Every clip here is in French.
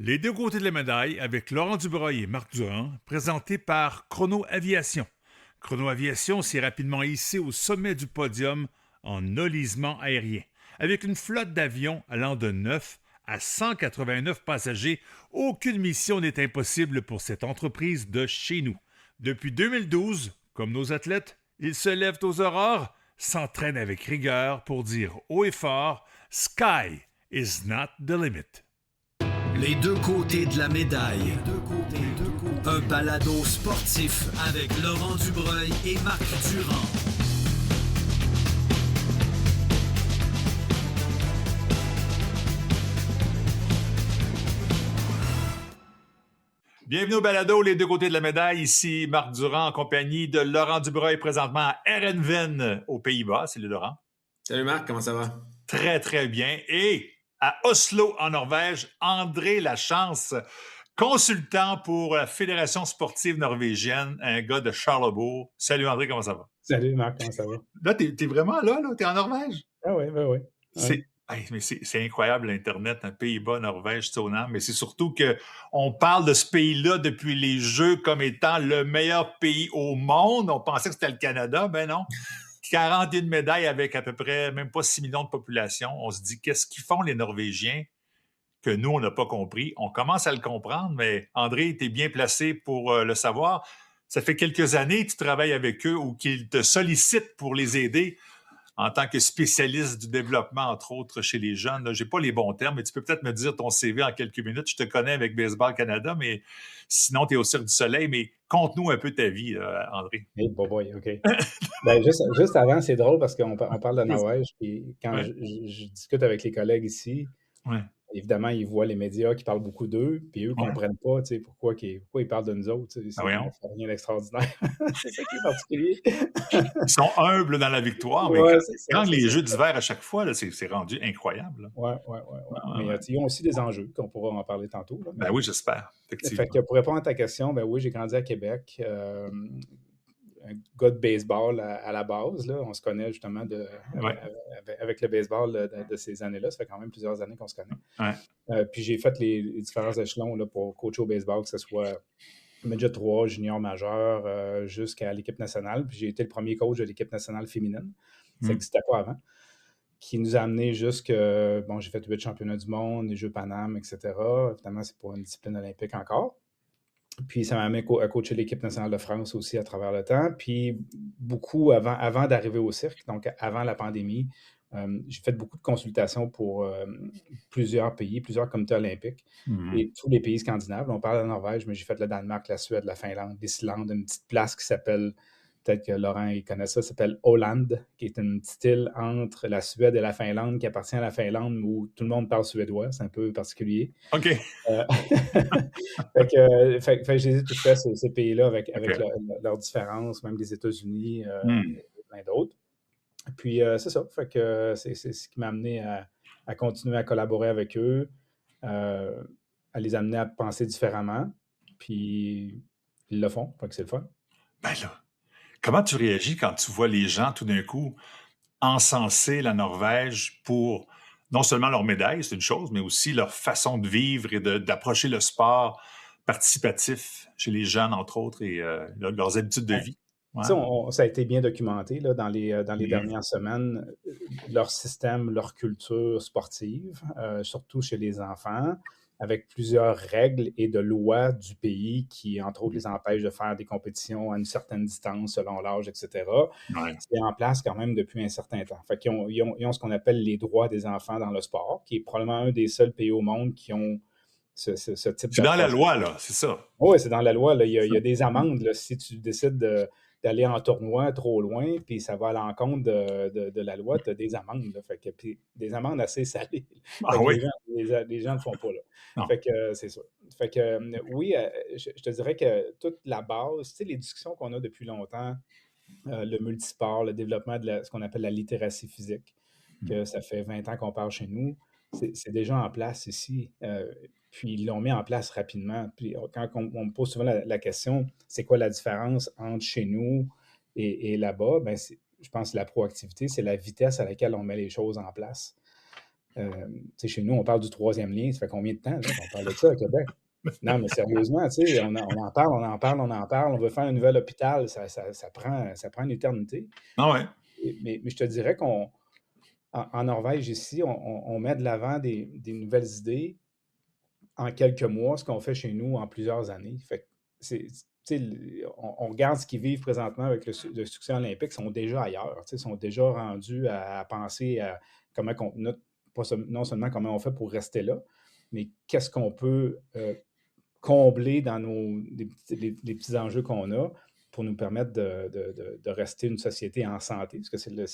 Les deux côtés de la médaille avec Laurent Dubreuil et Marc Durand, présenté par Chrono Aviation. Chrono Aviation s'est rapidement hissé au sommet du podium en nolisement aérien. Avec une flotte d'avions allant de 9 à 189 passagers, aucune mission n'est impossible pour cette entreprise de chez nous. Depuis 2012, comme nos athlètes, ils se lèvent aux aurores, s'entraînent avec rigueur pour dire haut et fort « Sky is not the limit ». Les deux côtés de la médaille. Un balado sportif avec Laurent Dubreuil et Marc Durand. Bienvenue au balado Les deux côtés de la médaille. Ici Marc Durand en compagnie de Laurent Dubreuil, présentement à Erenven aux Pays-Bas. Salut Laurent. Salut Marc, comment ça va? Très, très bien. Et à Oslo, en Norvège, André Lachance, consultant pour la Fédération sportive norvégienne, un gars de Charlebourg. Salut André, comment ça va? Salut Marc, comment ça va? Là, t'es vraiment là? T'es en Norvège? Ah oui, oui, oui. C'est incroyable l'Internet, un Pays-Bas, Norvège, Sonam, mais c'est surtout qu'on parle de ce pays-là depuis les Jeux comme étant le meilleur pays au monde. On pensait que c'était le Canada, ben non. 41 médailles avec à peu près même pas 6 millions de population. On se dit, qu'est-ce qu'ils font les Norvégiens que nous, on n'a pas compris? On commence à le comprendre, mais André, tu es bien placé pour le savoir. Ça fait quelques années que tu travailles avec eux ou qu'ils te sollicitent pour les aider en tant que spécialiste du développement, entre autres, chez les jeunes. Je n'ai pas les bons termes, mais tu peux peut-être me dire ton CV en quelques minutes. Je te connais avec Baseball Canada, mais sinon, tu es au Cirque du Soleil. Mais conte-nous un peu ta vie, André. Hey, boy, OK. Juste avant, c'est drôle parce qu'on parle de Norvège, puis quand je discute avec les collègues ici, évidemment, ils voient les médias qui parlent beaucoup d'eux, puis eux ne comprennent pas pourquoi ils parlent de nous autres. On ne fait rien d'extraordinaire. C'est ça qui est particulier. Ils sont humbles dans la victoire, mais quand les Jeux d'hiver à chaque fois, là, c'est rendu incroyable. Oui. Mais ils ont aussi des enjeux, qu'on pourra en parler tantôt. Là, oui, j'espère. Fait que pour répondre à ta question, oui, j'ai grandi à Québec. Un gars de baseball à la base. Là. On se connaît justement avec le baseball de ces années-là. Ça fait quand même plusieurs années qu'on se connaît. Puis j'ai fait les différents échelons là, pour coacher au baseball, que ce soit Midget 3, junior majeur, jusqu'à l'équipe nationale. Puis j'ai été le premier coach de l'équipe nationale féminine. Ça n'existait pas avant. Qui nous a amené j'ai fait 8 championnats du monde, les Jeux Paname, etc. Évidemment, c'est pas une discipline olympique encore. Puis ça m'a amené à coacher l'équipe nationale de France aussi à travers le temps. Puis beaucoup avant d'arriver au cirque, donc avant la pandémie, j'ai fait beaucoup de consultations pour plusieurs pays, plusieurs comités olympiques et tous les pays scandinaves. On parle de la Norvège, mais j'ai fait le Danemark, la Suède, la Finlande, l'Islande, une petite place qui s'appelle, peut-être que Laurent il connaît ça s'appelle Åland, qui est une petite île entre la Suède et la Finlande, qui appartient à la Finlande, où tout le monde parle suédois. C'est un peu particulier. OK. Fait que j'ai tout fait ces pays-là avec leurs différences, même les États-Unis et plein d'autres. Puis c'est ça. Fait que c'est ce qui m'a amené à continuer à collaborer avec eux, à les amener à penser différemment. Puis ils le font. Fait que c'est le fun. Ben là, comment tu réagis quand tu vois les gens tout d'un coup encenser la Norvège pour non seulement leur médaille, c'est une chose, mais aussi leur façon de vivre et d'approcher le sport participatif chez les jeunes, entre autres, et leurs habitudes de vie? Ouais. Ça a été bien documenté là, dans les dernières semaines, leur système, leur culture sportive, surtout chez les enfants, avec plusieurs règles et de lois du pays qui, entre autres, les empêchent de faire des compétitions à une certaine distance selon l'âge, etc. C'est en place quand même depuis un certain temps. Fait qu'ils ont ce qu'on appelle les droits des enfants dans le sport, qui est probablement un des seuls pays au monde qui ont ce type de... C'est dans la loi, là, c'est ça. Oui, c'est dans la loi. Là. Il y a des amendes là, si tu décides d'aller en tournoi trop loin, puis ça va à l'encontre de la loi, tu as des amendes. Là. Fait que, puis des amendes assez salées. Les gens ne le font pas. Là. Fait que c'est ça. Fait que oui, je te dirais que toute la base, tu sais, les discussions qu'on a depuis longtemps, le multisport, le développement de ce qu'on appelle la littératie physique, que ça fait 20 ans qu'on parle chez nous, c'est déjà en place ici. Puis ils l'ont mis en place rapidement. Puis quand on me pose souvent la question, c'est quoi la différence entre chez nous et là-bas? Je pense que la proactivité, c'est la vitesse à laquelle on met les choses en place. Chez nous, on parle du troisième lien. Ça fait combien de temps là, qu'on parle de ça à Québec? Non, mais sérieusement, on en parle. On veut faire un nouvel hôpital. Ça prend une éternité. Ah ouais. Mais je te dirais qu'en Norvège, ici, on met de l'avant des nouvelles idées en quelques mois, ce qu'on fait chez nous en plusieurs années. Fait que on regarde ce qu'ils vivent présentement avec le succès olympique, ils sont déjà ailleurs. Ils sont déjà rendus à penser à comment non seulement comment on fait pour rester là, mais qu'est-ce qu'on peut combler dans les petits enjeux qu'on a pour nous permettre de rester une société en santé, parce que c'est la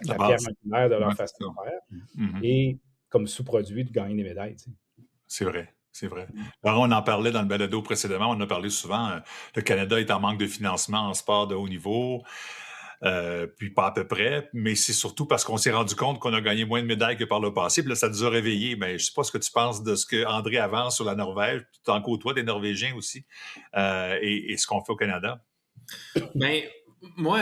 pierre angulaire de leur façon de faire, et comme sous-produit de gagner des médailles. C'est vrai. C'est vrai. Alors, on en parlait dans le balado précédemment, on en a parlé souvent. Le Canada est en manque de financement en sport de haut niveau. Puis pas à peu près, mais c'est surtout parce qu'on s'est rendu compte qu'on a gagné moins de médailles que par le passé, puis là, ça nous a réveillés. Mais je sais pas ce que tu penses de ce que André avance sur la Norvège, tu en côtoies des Norvégiens aussi, et ce qu'on fait au Canada. Bien, moi,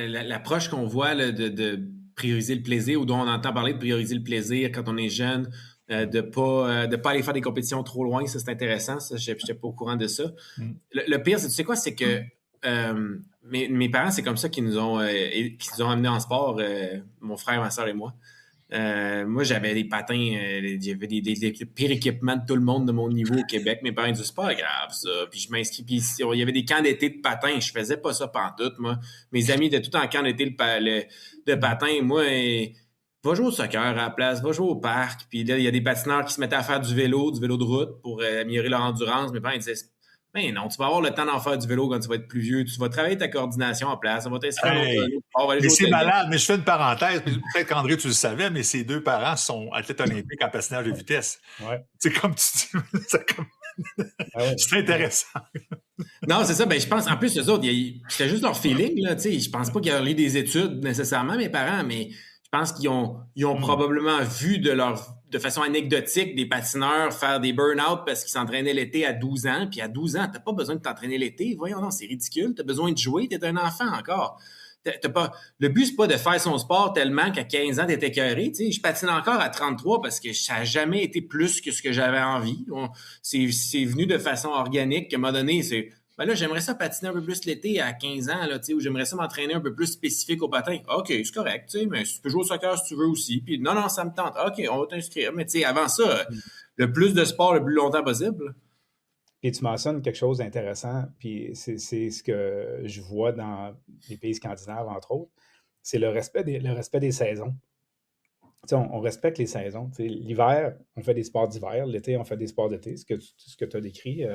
l'approche qu'on voit là, de prioriser le plaisir, ou dont on entend parler de prioriser le plaisir quand on est jeune, de pas aller faire des compétitions trop loin, ça c'est intéressant, ça, je n'étais pas au courant de ça. Le pire, tu sais quoi, c'est que mes parents, c'est comme ça qu'ils nous ont amenés en sport, mon frère, ma soeur et moi. Moi, j'avais des patins, j'avais des pires équipements de tout le monde de mon niveau au Québec. Mes parents disaient, c'est pas grave, ça. Puis je m'inscris, puis il y avait des camps d'été de patins. Je faisais pas ça pantoute, moi. Mes amis étaient tout en camp d'été de patins. Moi, va jouer au soccer à la place, va jouer au parc. Puis là, il y a des patineurs qui se mettaient à faire du vélo de route pour améliorer leur endurance. Mes parents ils disaient, ben non, tu vas avoir le temps d'en faire du vélo quand tu vas être plus vieux. Tu vas travailler ta coordination en place. On va t'inscrire mais c'est malade. Mais je fais une parenthèse. Peut-être qu'André, tu le savais, mais ses deux parents sont athlètes olympiques en patinage de vitesse. Ouais. C'est comme tu dis. C'est intéressant. Non, c'est ça. Ben, je pense, en plus, eux autres, c'était juste leur feeling. Là, je pense pas qu'ils auraient eu des études nécessairement, mes parents, mais je pense qu'ils ont probablement vu de façon anecdotique des patineurs faire des burn-out parce qu'ils s'entraînaient l'été à 12 ans. Puis à 12 ans, t'as pas besoin de t'entraîner l'été. Voyons, non, c'est ridicule. T'as besoin de jouer. T'es un enfant encore. Le but, c'est pas de faire son sport tellement qu'à 15 ans, t'es écœuré. Je patine encore à 33 parce que ça n'a jamais été plus que ce que j'avais envie. C'est venu de façon organique. À un moment donné, ben là, j'aimerais ça patiner un peu plus l'été à 15 ans, là, ou j'aimerais ça m'entraîner un peu plus spécifique au patin. OK, c'est correct, mais tu peux jouer au soccer si tu veux aussi. Puis non, ça me tente. OK, on va t'inscrire. Mais avant ça, le plus de sport le plus longtemps possible. Et tu mentionnes quelque chose d'intéressant, puis c'est ce que je vois dans les pays scandinaves, entre autres, c'est le respect des saisons. On respecte les saisons. L'hiver, on fait des sports d'hiver. L'été, on fait des sports d'été, ce que tu as décrit.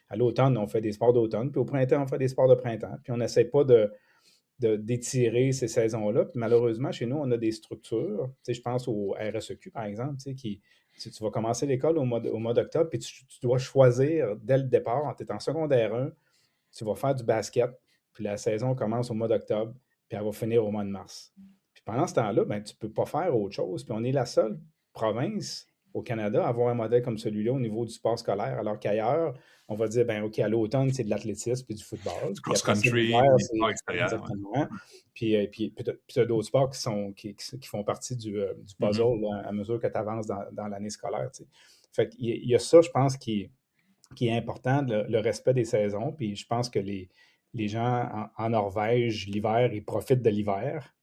À l'automne, on fait des sports d'automne. Puis au printemps, on fait des sports de printemps. Puis on n'essaie pas d'étirer ces saisons-là. Puis malheureusement, chez nous, on a des structures. Je pense au RSEQ, par exemple, qui tu vas commencer l'école au mois d'octobre, puis tu dois choisir dès le départ, tu es en secondaire 1, tu vas faire du basket, puis la saison commence au mois d'octobre, puis elle va finir au mois de mars. Puis pendant ce temps-là, ben, tu ne peux pas faire autre chose. Puis on est la seule province au Canada à avoir un modèle comme celui-là au niveau du sport scolaire, alors qu'ailleurs, on va dire, ben OK, à l'automne, c'est de l'athlétisme puis du football. Du cross-country, des sports extérieurs. Exactement. Puis tu as d'autres sports qui font partie du puzzle là, à mesure que tu avances dans l'année scolaire. Fait qu'il y a ça, je pense, qui est important, le respect des saisons. Puis je pense que les gens en Norvège, l'hiver, ils profitent de l'hiver.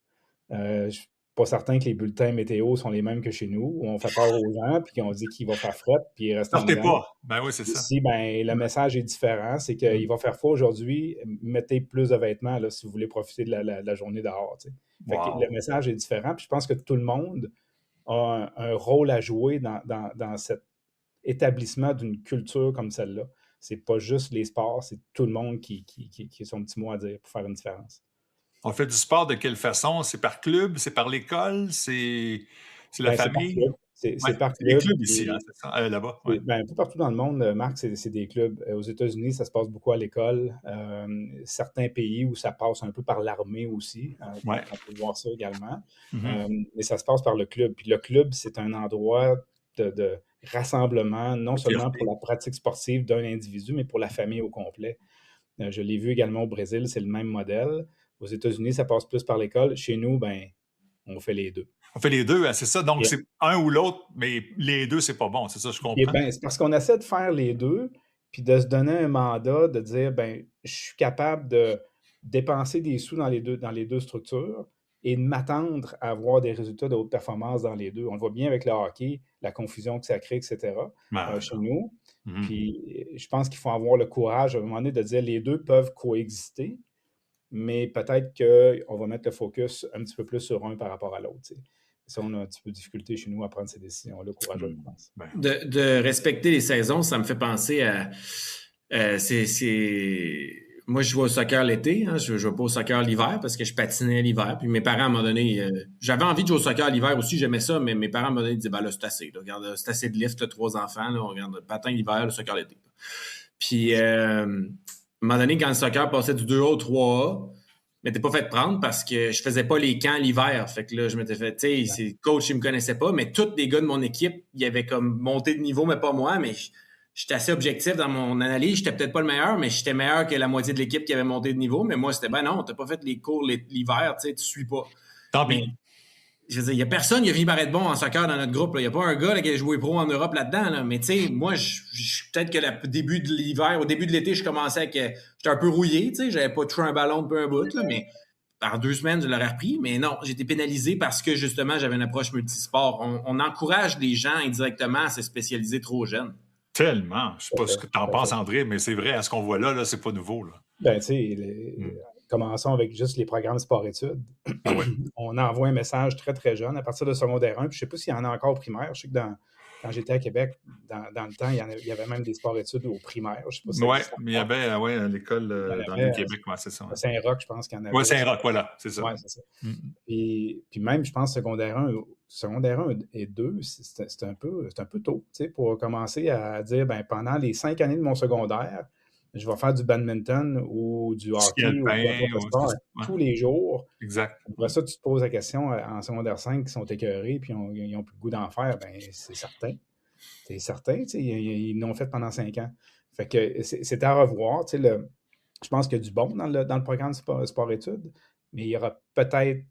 Je suis pas certain que les bulletins météo sont les mêmes que chez nous, où on fait peur aux gens, puis qu'on dit qu'il va faire fret, puis il reste en dedans. Pas. Ben oui, c'est ça. Ici, ben, le message est différent. C'est qu'il va faire froid aujourd'hui. Mettez plus de vêtements là, si vous voulez profiter de la journée dehors. Fait que le message est différent. Puis je pense que tout le monde a un rôle à jouer dans cet établissement d'une culture comme celle-là. C'est pas juste les sports, c'est tout le monde qui a son petit mot à dire pour faire une différence. On fait du sport de quelle façon? C'est par club? C'est par l'école? C'est la famille? C'est par club. Les clubs ici, c'est ça, là-bas. Ouais. Un peu partout dans le monde, Marc, c'est des clubs. Aux États-Unis, ça se passe beaucoup à l'école. Certains pays où ça passe un peu par l'armée aussi. On peut voir ça également. Mais ça se passe par le club. Puis le club, c'est un endroit de rassemblement, non seulement pour la pratique sportive d'un individu, mais pour la famille au complet. Je l'ai vu également au Brésil, c'est le même modèle. Aux États-Unis, ça passe plus par l'école. Chez nous, ben, on fait les deux. On fait les deux, hein, c'est ça. Donc, Et, c'est un ou l'autre, mais les deux, c'est pas bon. C'est ça, je comprends. ben, c'est parce qu'on essaie de faire les deux, puis de se donner un mandat, de dire, ben, je suis capable de dépenser des sous dans les deux structures et de m'attendre à avoir des résultats de haute performance dans les deux. On le voit bien avec le hockey, la confusion que ça crée, etc., Ben, chez nous. mhm. Puis, je pense qu'il faut avoir le courage, à un moment donné, de dire les deux peuvent coexister, mais peut-être qu'on va mettre le focus un petit peu plus sur un par rapport à l'autre. Tu sais. Ça, on a un petit peu de difficulté chez nous à prendre ces décisions-là, courageux, je pense. Ben, De respecter les saisons, ça me fait penser à... Moi, je joue au soccer l'été, hein, je ne joue pas au soccer l'hiver parce que je patinais l'hiver. Puis mes parents, à un moment donné, j'avais envie de jouer au soccer l'hiver aussi, j'aimais ça, mais mes parents, à un moment donné, disaient, ben là, c'est assez. Là, regarde, c'est assez de lift, t'as 3 enfants, là, on regarde le patin l'hiver, le soccer l'été. Puis, à un moment donné, quand le soccer passait du 2A au 3A, je m'étais pas fait prendre parce que je faisais pas les camps l'hiver. Fait que là, je m'étais fait, tu sais, le coach, il me connaissait pas, mais tous les gars de mon équipe, ils avaient comme monté de niveau, mais pas moi, mais j'étais assez objectif dans mon analyse. J'étais peut-être pas le meilleur, mais j'étais meilleur que la moitié de l'équipe qui avait monté de niveau. Mais moi, c'était, ben non, t'as pas fait les cours l'hiver, tu sais, tu suis pas. tant Mais, pis. je veux dire, il y a personne qui a fini par être bon en soccer dans notre groupe. Il y a pas un gars là, qui a joué pro en Europe là-dedans. Là. Mais tu sais, moi, peut-être que au début de l'hiver, au début de l'été, je commençais avec... j'étais un peu rouillé, tu sais, j'avais pas touché un ballon depuis un bout, là, mais par 2 semaines, je l'aurais repris. Mais non, j'ai été pénalisé parce que, justement, j'avais une approche multisport. On encourage les gens indirectement à se spécialiser trop jeunes. Tellement. Je sais pas ce que tu en penses, Parfait. André, mais c'est vrai, à ce qu'on voit là, c'est pas nouveau. Là. Ben, tu sais, commençons avec juste les programmes sport-études. Ah ouais. On envoie un message très, très jeune à partir de secondaire 1. Puis je sais pas s'il y en a encore au primaire. Je sais que quand j'étais à Québec, dans le temps, il y avait même des sports-études au primaire. Je sais pas si ça Oui, existe mais il y encore. avait à l'école Il y en dans le avait Québec, ouais, c'est ça. à Saint-Roch, je pense qu'il y en avait. Oui, Saint-Roch, voilà, c'est ça. Oui, c'est ça. Puis même, je pense, secondaire 1 et 2, c'est un peu tôt, tu sais, pour commencer à dire, ben, pendant les 5 années de mon secondaire, je vais faire du badminton ou du Ski hockey ou peu alpin, importe le ouais, sport ouais. tous les jours. Exact. Après ça, tu te poses la question en secondaire 5 qui sont écœurés puis ils n'ont plus le goût d'en faire, ben c'est certain. C'est certain, tu sais, ils l'ont fait pendant 5 ans. Fait que c'est à revoir, tu sais, je pense qu'il y a du bon dans le programme sport-études, mais il y aura peut-être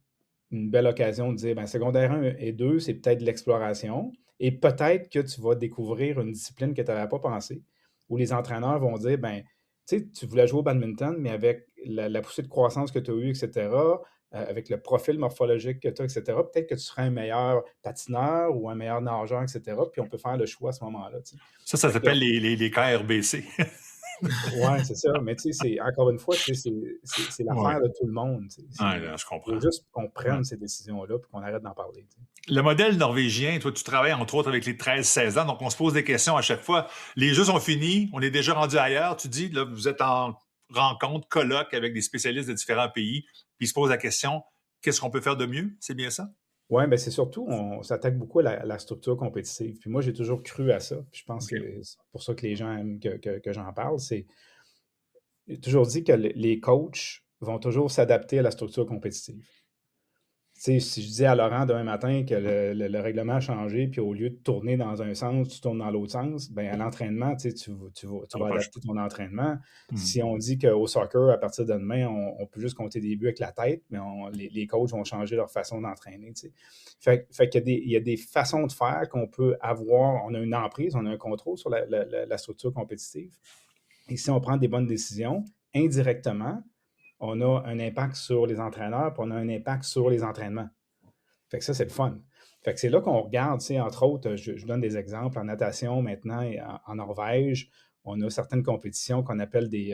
une belle occasion de dire, ben, secondaire 1 et 2, c'est peut-être de l'exploration. Et peut-être que tu vas découvrir une discipline que tu n'avais pas pensé, où les entraîneurs vont dire, ben, tu sais, tu voulais jouer au badminton, mais avec la poussée de croissance que tu as eue, etc., avec le profil morphologique que tu as, etc., peut-être que tu serais un meilleur patineur ou un meilleur nageur, etc., puis on peut faire le choix à ce moment-là. Tu sais. Ça Fait que, s'appelle les KRBC. ouais, c'est ça. Mais tu sais, encore une fois, tu sais, c'est Ouais. l'affaire de tout le monde. Tu sais. Ouais, là, je comprends. Il faut juste qu'on Ouais. prenne ces décisions-là et qu'on arrête d'en parler. Tu sais. Le modèle norvégien, toi, tu travailles entre autres avec les 13-16 ans, donc on se pose des questions à chaque fois. Les jeux sont finis, on est déjà rendu ailleurs. Tu dis, là, vous êtes en rencontre, colloque avec des spécialistes de différents pays, puis ils se posent la question, qu'est-ce qu'on peut faire de mieux? C'est bien ça? Oui, bien c'est surtout, on s'attaque beaucoup à la structure compétitive. Puis moi, j'ai toujours cru à ça. Puis je pense OK. que c'est pour ça que les gens aiment que j'en parle. J'ai toujours dit que les coachs vont toujours s'adapter à la structure compétitive. Tu sais, si je disais à Laurent demain matin que le règlement a changé, puis au lieu de tourner dans un sens, tu tournes dans l'autre sens, bien, à l'entraînement, tu sais, tu vas adapter ton entraînement. Si on dit qu'au soccer, à partir de demain, on peut juste compter des buts avec la tête, mais les coachs vont changer leur façon d'entraîner. Tu sais. Fait qu'il y a des façons de faire qu'on peut avoir. On a une emprise, on a un contrôle sur la structure compétitive. Et si on prend des bonnes décisions, indirectement, on a un impact sur les entraîneurs, puis on a un impact sur les entraînements. Fait que ça, c'est le fun. Fait que c'est là qu'on regarde, tu sais, entre autres, je donne des exemples en natation maintenant, et en Norvège, on a certaines compétitions qu'on appelle qui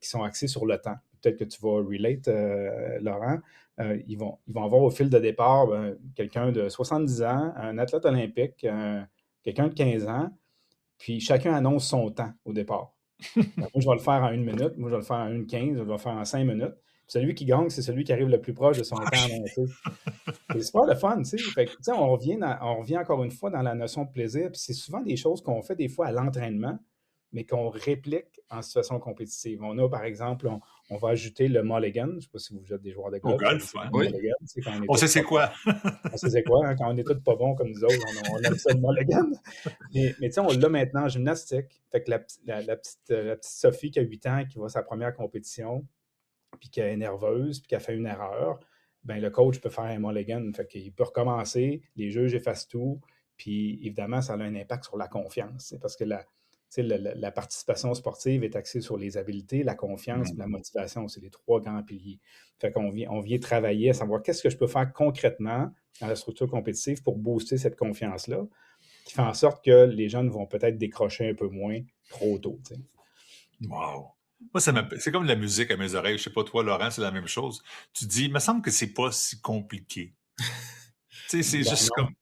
sont axées sur le temps. Peut-être que tu vas relate, Laurent. Ils vont avoir au fil de départ quelqu'un de 70 ans, un athlète olympique, quelqu'un de 15 ans, puis chacun annonce son temps au départ. Moi, je vais le faire en 1 minute. Moi, je vais le faire en 1:15. Je vais le faire en 5 minutes. Puis celui qui gagne, c'est celui qui arrive le plus proche de son temps annoncé. C'est super le fun, tu sais. Fait que, tu sais, on revient encore une fois dans la notion de plaisir. Puis c'est souvent des choses qu'on fait des fois à l'entraînement, mais qu'on réplique en situation compétitive. On a, par exemple, on va ajouter le mulligan. Je ne sais pas si vous êtes des joueurs de golf. Au golf, ouais. Oui. Mulligan, On sait c'est quoi. On sait c'est quoi, hein, quand on est tous pas bons comme nous autres, on aime ça le mulligan. Mais tu sais, on l'a maintenant en gymnastique. Fait que la petite Sophie qui a 8 ans, qui va à sa première compétition, puis qui est nerveuse, puis qui a fait une erreur, ben, le coach peut faire un mulligan. Fait qu'il peut recommencer, les juges effacent tout, puis évidemment, ça a un impact sur la confiance. Parce que la participation sportive est axée sur les habiletés, la confiance et la motivation. C'est les 3 grands piliers. Fait qu'on vient travailler à savoir qu'est-ce que je peux faire concrètement dans la structure compétitive pour booster cette confiance-là, qui fait en sorte que les jeunes vont peut-être décrocher un peu moins trop tôt. T'sais. Wow! Moi, c'est comme de la musique à mes oreilles. Je sais pas, toi, Laurent, c'est la même chose. Tu dis, il me semble que c'est pas si compliqué. Tu sais, c'est juste non. comme...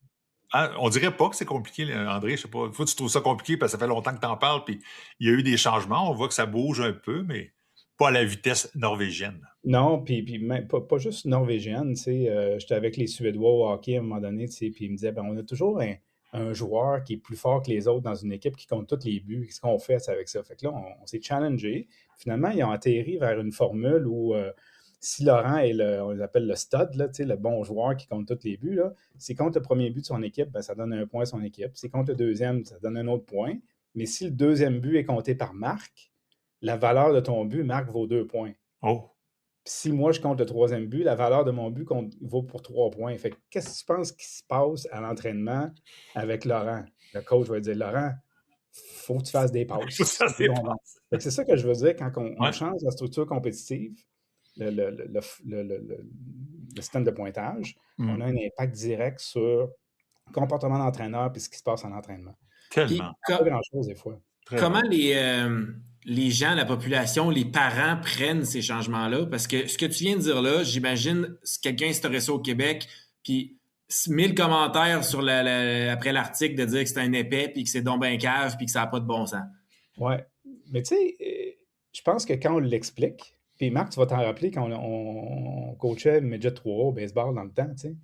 Hein, on dirait pas que c'est compliqué, André, je sais pas. Faut que tu trouves ça compliqué parce que ça fait longtemps que tu en parles, puis il y a eu des changements. On voit que ça bouge un peu, mais pas à la vitesse norvégienne. Non, puis même pas juste norvégienne. J'étais avec les Suédois au hockey à un moment donné, puis ils me disaient, ben, on a toujours un joueur qui est plus fort que les autres dans une équipe qui compte tous les buts. Qu'est-ce qu'on fait avec ça? Fait que là, on s'est challengé. Finalement, ils ont atterri vers une formule où si Laurent est on l'appelle le stud, là, le bon joueur qui compte tous les buts, là, s'il compte le premier but de son équipe, ben, ça donne 1 point à son équipe. S'il compte le deuxième, ça donne un autre point. Mais si le deuxième but est compté par Marc, la valeur de ton but, Marc, vaut 2 points. Oh! Si moi, je compte le 3e but, la valeur de mon but vaut pour 3 points. Fait que qu'est-ce que tu penses qui se passe à l'entraînement avec Laurent? Le coach va dire, Laurent, faut que tu fasses des passes. C'est ça que je veux dire quand on change la structure compétitive, le système de pointage, on a un impact direct sur le comportement d'entraîneur et ce qui se passe en entraînement. Tellement. Pas grand-chose des fois. Comment les gens, la population, les parents prennent ces changements-là? Parce que ce que tu viens de dire là, j'imagine quelqu'un instaurait ça au Québec, puis 1000 commentaires après l'article de dire que c'est un épais, puis que c'est donc ben cave, puis que ça n'a pas de bon sens. Oui. Mais tu sais, je pense que quand on l'explique, puis Marc, tu vas t'en rappeler quand on coachait Midget 3 au baseball dans le temps, tu sais,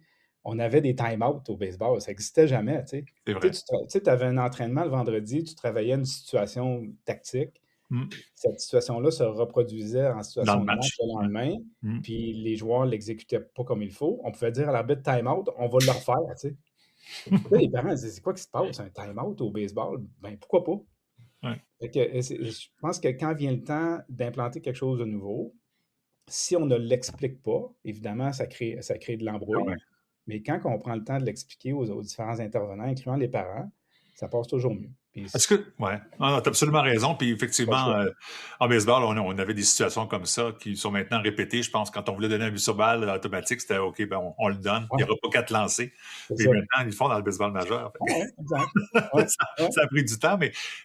on avait des time-out au baseball. Ça n'existait jamais, tu sais. C'est vrai. Tu avais un entraînement le vendredi, tu travaillais une situation tactique. Cette situation-là se reproduisait en situation de match le lendemain, puis les joueurs ne l'exécutaient pas comme il faut. On pouvait dire à l'arbitre time-out, on va le refaire, tu sais. Là, les parents disaient, c'est quoi qui se passe, un time-out au baseball? Ben, pourquoi pas? Fait que, je pense que quand vient le temps d'implanter quelque chose de nouveau, si on ne l'explique pas, évidemment, ça crée de l'embrouille. Mais quand on prend le temps de l'expliquer aux différents intervenants, incluant les parents, ça passe toujours mieux. Est-ce que, ouais, tu as absolument raison. Puis effectivement, en baseball, on avait des situations comme ça qui sont maintenant répétées. Je pense que quand on voulait donner un but sur balle automatique, c'était OK, ben on le donne. Il n'y aura pas qu'à te lancer. Mais maintenant, ils le font dans le baseball majeur. Exact. Ça a pris du temps,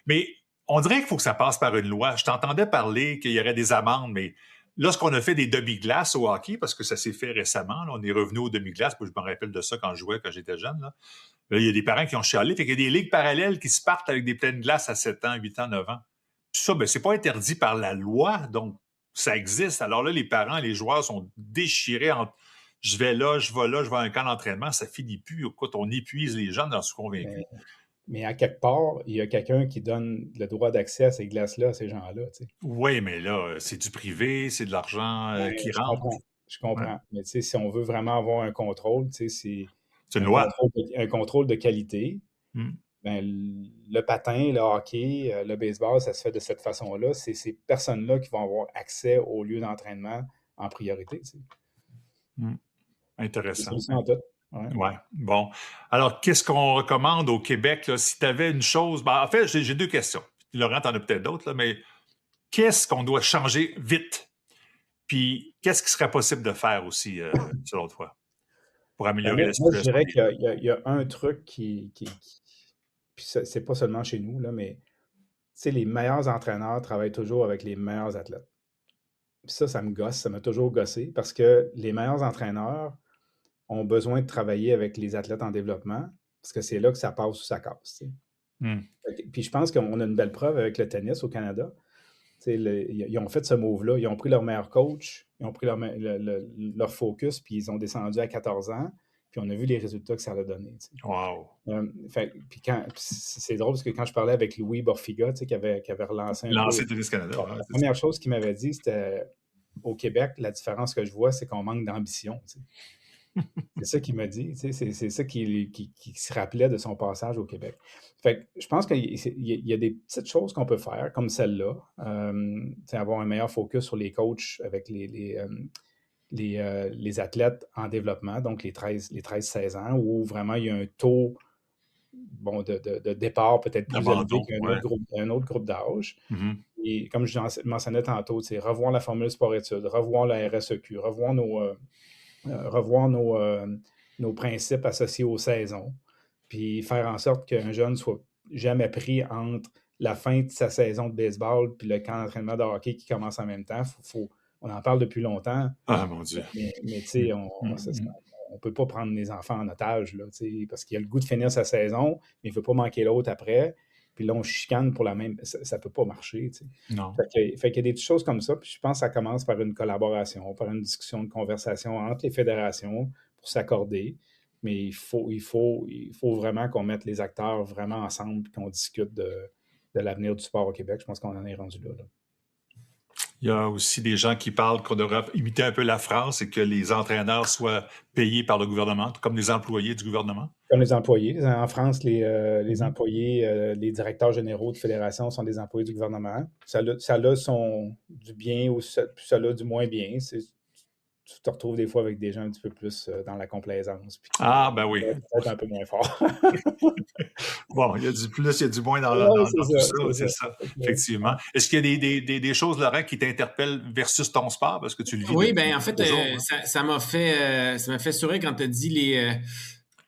mais on dirait qu'il faut que ça passe par une loi. Je t'entendais parler qu'il y aurait des amendes, mais lorsqu'on a fait des demi-glaces au hockey, parce que ça s'est fait récemment, là, on est revenu aux demi-glaces. Moi, je me rappelle de ça quand je jouais, quand j'étais jeune. Là, il y a des parents qui ont chialé. Fait qu'il y a des ligues parallèles qui se partent avec des pleines glaces à 7 ans, 8 ans, 9 ans. Tout ça, ben, c'est pas interdit par la loi, donc ça existe. Alors là, les parents, les joueurs sont déchirés entre je vais là, je vais là, je vais à un camp d'entraînement, ça finit plus. Écoute, on épuise les gens dans ce convaincu. Mais à quelque part, il y a quelqu'un qui donne le droit d'accès à ces glaces-là, à ces gens-là. Tu sais. Oui, mais là, c'est du privé, c'est de l'argent qui rentre. Je comprends. Mais tu sais, si on veut vraiment avoir un contrôle, tu sais, c'est une loi. Un contrôle de qualité. Ben, le patin, le hockey, le baseball, ça se fait de cette façon-là. C'est ces personnes-là qui vont avoir accès au lieu d'entraînement en priorité. Tu sais. Intéressant. C'est en tout. Ouais. Bon. Alors, qu'est-ce qu'on recommande au Québec? Là, si tu avais une chose... Ben, en fait, j'ai 2 questions. Laurent, tu en as peut-être d'autres, là, mais qu'est-ce qu'on doit changer vite? Puis, qu'est-ce qui serait possible de faire aussi, selon toi, pour améliorer la situation? Moi, je dirais qu'il y a un truc qui puis c'est pas seulement chez nous, là, mais les meilleurs entraîneurs travaillent toujours avec les meilleurs athlètes. Puis ça me gosse, ça m'a toujours gossé, parce que les meilleurs entraîneurs ont besoin de travailler avec les athlètes en développement, parce que c'est là que ça passe ou ça casse. Puis je pense qu'on a une belle preuve avec le tennis au Canada. Ils ont fait ce move-là. Ils ont pris leur meilleur coach, ils ont pris leur focus, puis ils ont descendu à 14 ans, puis on a vu les résultats que ça a donné. Wow! Puis c'est drôle, parce que quand je parlais avec Louis Borfiga, qui avait relancé Tennis Canada. La première chose qu'il m'avait dit, c'était au Québec, la différence que je vois, c'est qu'on manque d'ambition. C'est ça qu'il m'a dit. C'est ça qui se rappelait de son passage au Québec. Fait que je pense qu'il y a des petites choses qu'on peut faire, comme celle-là. Avoir un meilleur focus sur les coachs avec les athlètes en développement, donc les 13-16 ans, où vraiment il y a un taux de départ peut-être plus élevé qu'un autre groupe d'âge. Mm-hmm. Et comme je mentionnais tantôt, revoir la formule sport-études, revoir la RSEQ, revoir nos principes associés aux saisons, puis faire en sorte qu'un jeune ne soit jamais pris entre la fin de sa saison de baseball puis le camp d'entraînement de hockey qui commence en même temps. On en parle depuis longtemps. Ah, mon Dieu. Mais tu sais, on ne peut pas prendre les enfants en otage, là, parce qu'il a le goût de finir sa saison, mais il ne veut pas manquer l'autre après. Puis là, on chicane pour la même... Ça ne peut pas marcher, tu sais. Non. Fait qu'il y a des petites choses comme ça, puis je pense que ça commence par une collaboration, par une discussion, une conversation entre les fédérations pour s'accorder. Mais il faut vraiment qu'on mette les acteurs vraiment ensemble et qu'on discute de l'avenir du sport au Québec. Je pense qu'on en est rendu là. Il y a aussi des gens qui parlent qu'on devrait imiter un peu la France et que les entraîneurs soient payés par le gouvernement, comme les employés du gouvernement. Comme les employés. En France, les employés, les directeurs généraux de fédération sont des employés du gouvernement. Ça a du bien ou ça a du moins bien. Tu te retrouves des fois avec des gens un petit peu plus dans la complaisance. Ben oui. Peut-être un peu moins fort. Bon, il y a du plus, il y a du moins dans tout ça, c'est ça, effectivement. Est-ce qu'il y a des choses, Laurent, qui t'interpellent versus ton sport, parce que tu le vis? Oui, bien, en fait, ça m'a fait sourire quand tu as dit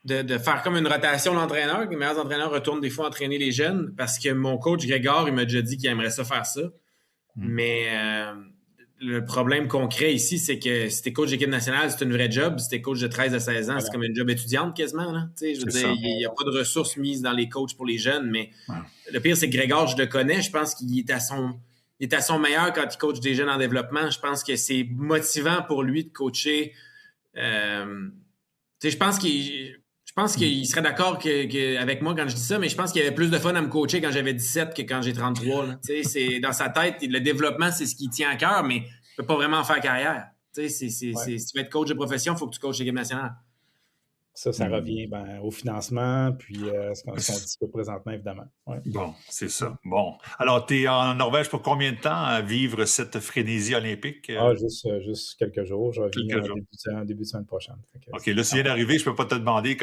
de faire comme une rotation d'entraîneurs, que les meilleurs entraîneurs retournent des fois entraîner les jeunes, parce que mon coach Grégor, il m'a déjà dit qu'il aimerait ça faire ça. Mais le problème concret ici, c'est que si t'es coach d'équipe nationale, c'est une vraie job. Si t'es coach de 13 à 16 ans, c'est comme une job étudiante quasiment. Là. Je veux dire, il n'y a pas de ressources mises dans les coachs pour les jeunes, mais le pire, c'est que Grégor, je le connais. Je pense qu'il est à son meilleur quand il coach des jeunes en développement. Je pense que c'est motivant pour lui de coacher. Je pense qu'il serait d'accord avec moi quand je dis ça, mais je pense qu'il y avait plus de fun à me coacher quand j'avais 17 que quand j'ai 33. Là. C'est, dans sa tête, le développement, c'est ce qui tient à cœur, mais il ne peut pas vraiment faire carrière. Si tu veux être coach de profession, il faut que tu coaches l'équipe nationale. Ça revient au financement, puis ce qu'on dit présentement, évidemment. Ouais. Bon, c'est ça. Bon. Alors, tu es en Norvège pour combien de temps à vivre cette frénésie olympique? Juste quelques jours. Je reviens début de semaine prochaine. OK, là, si vient d'arriver, je ne peux pas te demander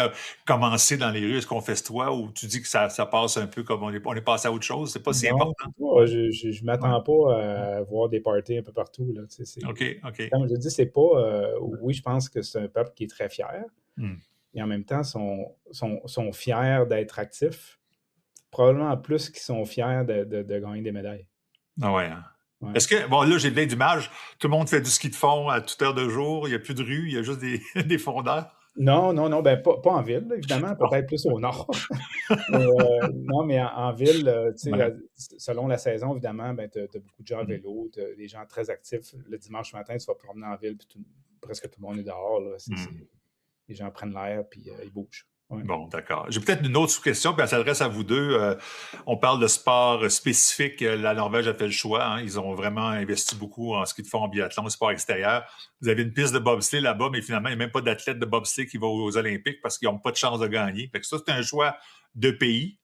comment c'est dans les rues. Est-ce qu'on festoie ou tu dis que ça passe un peu comme on est passé à autre chose? C'est pas si important? Je ne m'attends pas à voir des parties un peu partout. Là, OK. Comme je dis, c'est pas... oui, je pense que c'est un peuple qui est très fier. Et en même temps, sont fiers d'être actifs, probablement plus qu'ils sont fiers de gagner des médailles. Ah ouais. Ouais. Est-ce que, là, j'ai plein d'images. Tout le monde fait du ski de fond à toute heure de jour. Il n'y a plus de rue, il y a juste des fondeurs. Non, pas en ville, évidemment, peut-être plus au nord. Non, mais en ville, selon la saison, évidemment, tu as beaucoup de gens à vélo, tu as des gens très actifs. Le dimanche matin, tu vas te promener en ville, puis presque tout le monde est dehors. Là. Les gens prennent l'air, puis ils bougent. Ouais. Bon, d'accord. J'ai peut-être une autre sous-question, puis elle s'adresse à vous deux. On parle de sport spécifique. La Norvège a fait le choix. Hein. Ils ont vraiment investi beaucoup en ski de fond, en biathlon, en sport extérieur. Vous avez une piste de bobsleigh là-bas, mais finalement, il n'y a même pas d'athlète de bobsleigh qui va aux Olympiques parce qu'ils n'ont pas de chance de gagner. Fait que ça, c'est un choix de pays.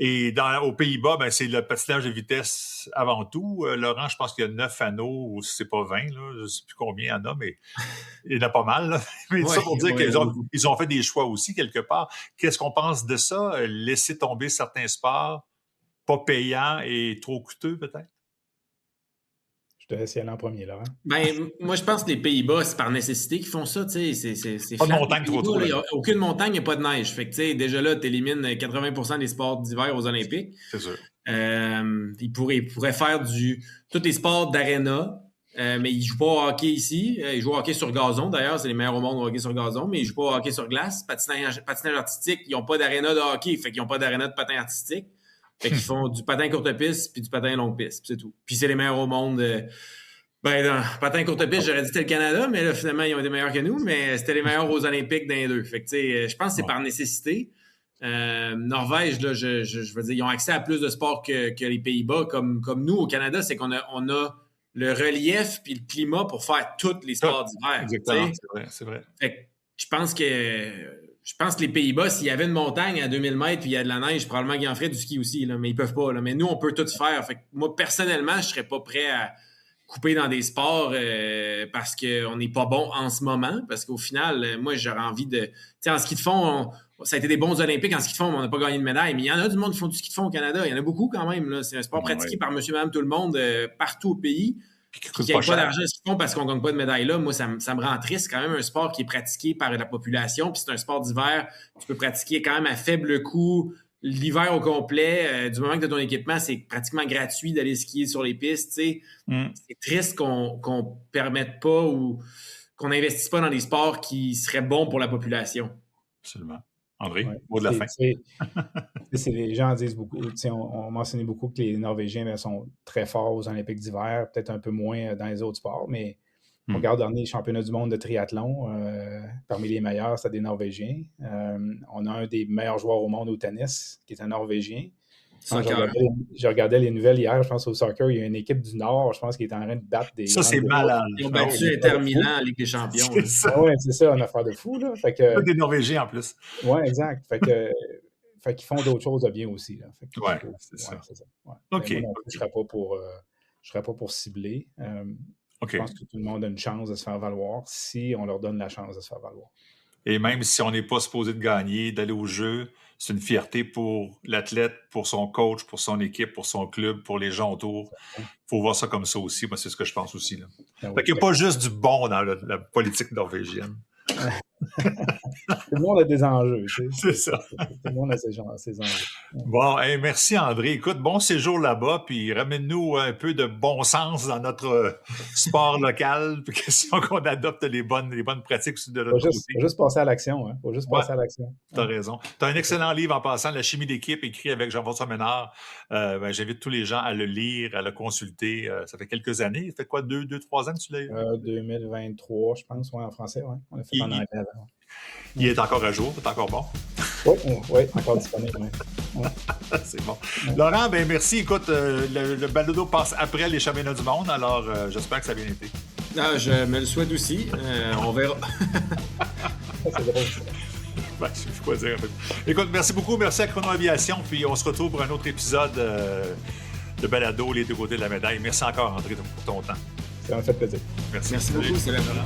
Et aux Pays-Bas, c'est le patinage de vitesse avant tout. Laurent, je pense qu'il y a 9 anneaux, ou si c'est pas 20, là, je ne sais plus combien il y en a, mais il y en a pas mal. Là. Mais ça pour dire qu'ils ont fait des choix aussi, quelque part. Qu'est-ce qu'on pense de ça? Laisser tomber certains sports pas payants et trop coûteux, peut-être? Je te laisse y aller en premier, Laurent. Moi, je pense que les Pays-Bas, c'est par nécessité qu'ils font ça. C'est pas de montagne trop. Il n'y a aucune montagne, il n'y a pas de neige. Fait que, déjà là, tu élimines 80% des sports d'hiver aux Olympiques. C'est sûr. Ils pourraient faire tous les sports d'aréna, mais ils ne jouent pas au hockey ici. Ils jouent au hockey sur gazon, d'ailleurs. C'est les meilleurs au monde au hockey sur gazon, mais ils ne jouent pas au hockey sur glace. Patinage artistique, ils n'ont pas d'aréna de hockey, fait qu'ils n'ont pas d'aréna de patin artistique. Fait qu'ils font du patin courte piste puis du patin longue piste, c'est tout. Puis c'est les meilleurs au monde. Dans patin courte piste, j'aurais dit que c'était le Canada, mais là, finalement, ils ont été meilleurs que nous, mais c'était les meilleurs aux Olympiques d'un deux. Fait que, je pense que c'est par nécessité. Norvège, là, je veux dire, ils ont accès à plus de sports que les Pays-Bas. Comme nous, au Canada, c'est qu'on a le relief puis le climat pour faire tous les sports d'hiver. Exactement, c'est vrai. Fait que je pense que les Pays-Bas, s'il y avait une montagne à 2000 mètres puis il y a de la neige, probablement qu'ils en feraient du ski aussi, là, mais ils peuvent pas. Là. Mais nous, on peut tout faire. Fait que moi, personnellement, je serais pas prêt à couper dans des sports parce qu'on n'est pas bon en ce moment. Parce qu'au final, moi, j'aurais envie de... Tu sais, en ski de fond, ça a été des bons Olympiques en ski de fond, mais on n'a pas gagné de médaille. Mais il y en a du monde qui font du ski de fond au Canada. Il y en a beaucoup quand même. Là. C'est un sport pratiqué par monsieur, madame, tout le monde, partout au pays. Qui gagne pas d'argent ski de fond parce qu'on ne gagne pas de médaille là. Moi, ça me rend triste. C'est quand même un sport qui est pratiqué par la population. Puis c'est un sport d'hiver. Tu peux pratiquer quand même à faible coût l'hiver au complet. Du moment que tu as ton équipement, c'est pratiquement gratuit d'aller skier sur les pistes. C'est triste qu'on permette pas ou qu'on n'investisse pas dans des sports qui seraient bons pour la population. Absolument. André, mot de la fin. Les gens disent beaucoup, on mentionnait beaucoup que les Norvégiens sont très forts aux Olympiques d'hiver, peut-être un peu moins dans les autres sports, mais on regarde dans les championnats du monde de triathlon, parmi les meilleurs, c'est des Norvégiens. On a un des meilleurs joueurs au monde au tennis, qui est un Norvégien. Je regardais les nouvelles hier, je pense au soccer, il y a une équipe du Nord, je pense, qui est en train de battre des... Ça, c'est malade. Ils ont battu Inter Milan en Ligue des Champions. C'est ça, une affaire de fou. Là. Fait que... Des Norvégiens, en plus. Oui, exact. Fait qu'ils font d'autres choses de bien aussi. Oui, c'est ça. Ouais. OK. Moi, je ne serais pas pour cibler. Je pense que tout le monde a une chance de se faire valoir si on leur donne la chance de se faire valoir. Et même si on n'est pas supposé de gagner, d'aller au jeu, c'est une fierté pour l'athlète, pour son coach, pour son équipe, pour son club, pour les gens autour. Il faut voir ça comme ça aussi. Moi, c'est ce que je pense aussi. Là. Fait qu'il n'y a pas juste du bon dans la politique norvégienne. Tout le monde a des enjeux. Tu sais. C'est ça. Tout le monde a ses enjeux. Bon, merci André. Écoute, bon séjour là-bas, puis ramène-nous un peu de bon sens dans notre sport local, puis question qu'on adopte les bonnes pratiques de notre côté. Faut juste passer à l'action. Hein. Faut juste passer à l'action. Tu as raison. Tu as un excellent livre en passant, La chimie d'équipe, écrit avec Jean-François Ménard. J'invite tous les gens à le lire, à le consulter. Ça fait quelques années. Ça fait quoi, 2-3 ans que tu l'as eu? 2023, je pense, en français. Ouais. On l'a fait en anglais. Il est encore à jour, c'est encore bon. Oui, encore disponible. Ouais. C'est bon. Laurent, merci. Écoute, le balado passe après les championnats du monde, alors j'espère que ça a bien été. Je me le souhaite aussi. On verra. C'est drôle. Je sais quoi dire. Écoute, merci beaucoup. Merci à Chrono Aviation. Puis on se retrouve pour un autre épisode de balado, les deux côtés de la médaille. Merci encore, André, pour ton temps. Ça m'a fait plaisir. Merci beaucoup. C'est Laurent.